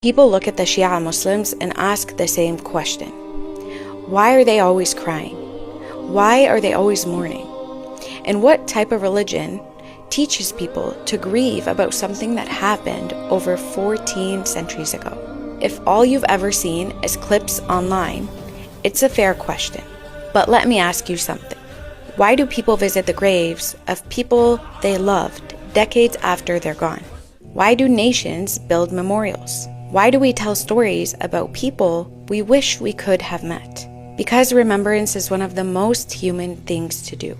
People look at the Shia Muslims and ask the same question. Why are they always crying? Why are they always mourning? And what type of religion teaches people to grieve about something that happened over 14 centuries ago? If all you've ever seen is clips online, it's a fair question. But let me ask you something. Why do people visit the graves of people they loved decades after they're gone? Why do nations build memorials? Why do we tell stories about people we wish we could have met? Because remembrance is one of the most human things to do.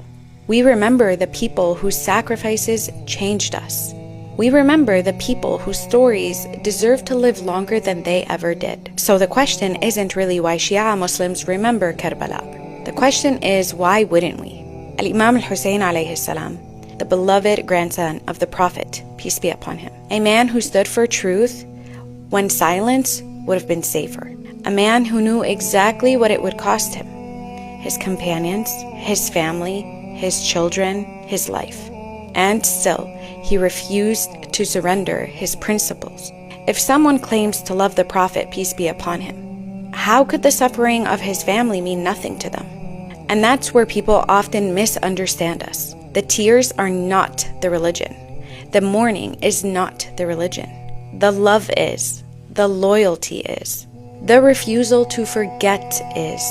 We remember the people whose sacrifices changed us. We remember the people whose stories deserve to live longer than they ever did. So the question isn't really why Shia Muslims remember Karbala. The question is, why wouldn't we? Imam Hussain alayhi salam, the beloved grandson of the Prophet, peace be upon him, a man who stood for truth when silence would have been safer, a man who knew exactly what it would cost him, his companions, his family, his children, his life. And still, he refused to surrender his principles. If someone claims to love the Prophet, peace be upon him, how could the suffering of his family mean nothing to them? And that's where people often misunderstand us. The tears are not the religion. The mourning is not the religion. The love is. The loyalty is. The refusal to forget is.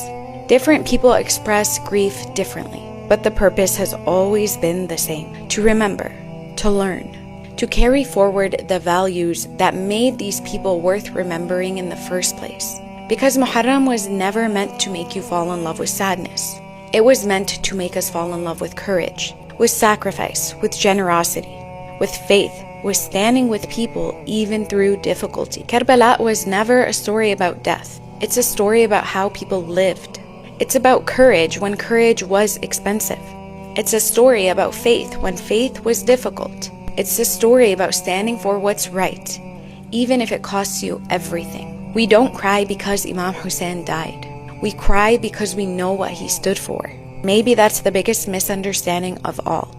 Different people express grief differently, but the purpose has always been the same: to remember, to learn, to carry forward the values that made these people worth remembering in the first place. Because Muharram was never meant to make you fall in love with sadness. It was meant to make us fall in love with courage, with sacrifice, with generosity, with faith, with standing with people even through difficulty. Karbala was never a story about death. It's a story about how people lived. It's about courage when courage was expensive. It's a story about faith when faith was difficult. It's a story about standing for what's right, even if it costs you everything. We don't cry because Imam Hussain died. We cry because we know what he stood for. Maybe that's the biggest misunderstanding of all.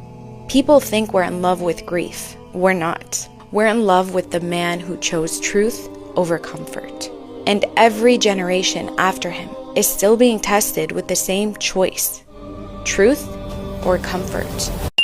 People think we're in love with grief. We're not. We're in love with the man who chose truth over comfort. And every generation after him is still being tested with the same choice: truth or comfort.